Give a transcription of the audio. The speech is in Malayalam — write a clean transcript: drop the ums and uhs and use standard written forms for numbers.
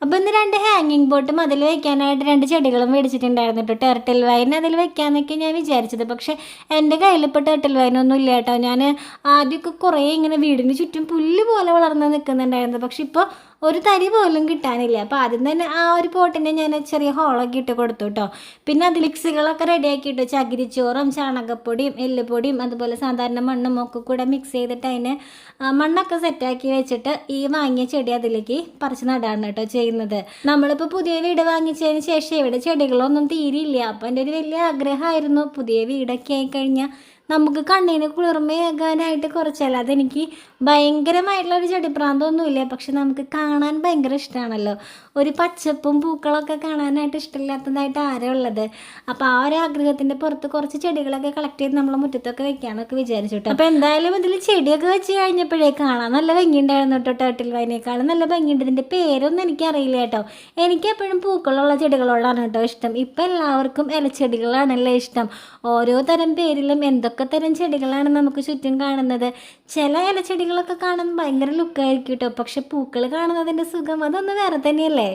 അപ്പോൾ ഇന്ന് 2 ഹാങ്ങിങ് ബോട്ടും അതിൽ വെക്കാനായിട്ട് 2 ചെടികളും മേടിച്ചിട്ടുണ്ടായിരുന്നു കേട്ടോ. ടെർട്ടിൽ വൈൻ അതിൽ വെക്കാമെന്നൊക്കെ ഞാൻ വിചാരിച്ചത്. പക്ഷേ എൻ്റെ കയ്യിലിപ്പോൾ ടെർട്ടിൽ വൈനൊന്നും ഇല്ല കേട്ടോ. ഞാൻ ആദ്യമൊക്കെ കുറേ ഇങ്ങനെ വീടിന് ചുറ്റും പുല്ല് പോലെ വളർന്ന് നിൽക്കുന്നുണ്ടായിരുന്നു. പക്ഷെ ഇപ്പോൾ ഒരു തരി പോലും കിട്ടാനില്ല. അപ്പോൾ ആദ്യം തന്നെ ആ ഒരു പോട്ടിനെ ഞാൻ ചെറിയ ഹോളൊക്കെ ഇട്ട് കൊടുത്തു കേട്ടോ. പിന്നെ അത് മിക്സുകളൊക്കെ റെഡിയാക്കിയിട്ട് ചകിരിച്ചോറും ചാണകപ്പൊടിയും എല്ലുപൊടിയും അതുപോലെ സാധാരണ മണ്ണും ഒക്കെ കൂടെ മിക്സ് ചെയ്തിട്ട് അതിന് മണ്ണൊക്കെ സെറ്റാക്കി വെച്ചിട്ട് ഈ വാങ്ങിയ ചെടി അതിലേക്ക് പറിച്ച് നടാണ് കേട്ടോ ചെയ്യുന്നത്. നമ്മളിപ്പോൾ പുതിയ വീട് വാങ്ങിച്ചതിന് ശേഷം ഇവിടെ ചെടികളൊന്നും തീരില്ല. അപ്പോൾ എൻ്റെ ഒരു വലിയ ആഗ്രഹമായിരുന്നു പുതിയ വീടൊക്കെ ആയിക്കഴിഞ്ഞാൽ നമുക്ക് കണ്ണിന് കുളിർമയാകാനായിട്ട് കുറച്ചല്ല. അതെനിക്ക് ഭയങ്കരമായിട്ടുള്ളൊരു ചെടിപ്രാന്തമൊന്നുമില്ല. പക്ഷെ നമുക്ക് കാണാൻ ഭയങ്കര ഇഷ്ടമാണല്ലോ. ഒരു പച്ചപ്പും പൂക്കളൊക്കെ കാണാനായിട്ട് ഇഷ്ടമില്ലാത്തതായിട്ട് ആരാ ഉള്ളത്? അപ്പോൾ ആ ഒരു ആഗ്രഹത്തിൻ്റെ പുറത്ത് കുറച്ച് ചെടികളൊക്കെ കളക്ട് ചെയ്ത് നമ്മളെ മുറ്റത്തൊക്കെ വെക്കാനൊക്കെ വിചാരിച്ചു കേട്ടോ. അപ്പോൾ എന്തായാലും ഇതിൽ ചെടിയൊക്കെ വെച്ച് കഴിഞ്ഞപ്പോഴേ കാണാൻ നല്ല ഭംഗിയുണ്ടായിരുന്നു കേട്ടോ. ടേർട്ടിൽ വൈനേക്കാളും നല്ല ഭംഗിയുണ്ട്. ഇതിൻ്റെ പേരൊന്നും എനിക്കറിയില്ല കേട്ടോ. എനിക്ക് എപ്പോഴും പൂക്കളുള്ള ചെടികളോടാണ് കേട്ടോ ഇഷ്ടം. ഇപ്പം എല്ലാവർക്കും ഇലച്ചെടികളാണല്ലോ ഇഷ്ടം. ഓരോ തരം പേരിലും എന്തൊക്കെ തരം ചെടികളാണ് നമുക്ക് ചുറ്റും കാണുന്നത്. ചില ഇലച്ചെടികളൊക്കെ കാണുമ്പോൾ ഭയങ്കര ലുക്കായിരിക്കും കേട്ടോ. പക്ഷെ പൂക്കൾ കാണുന്നതിൻ്റെ സുഖം അതൊന്ന് വേറെ തന്നെയല്ലേ.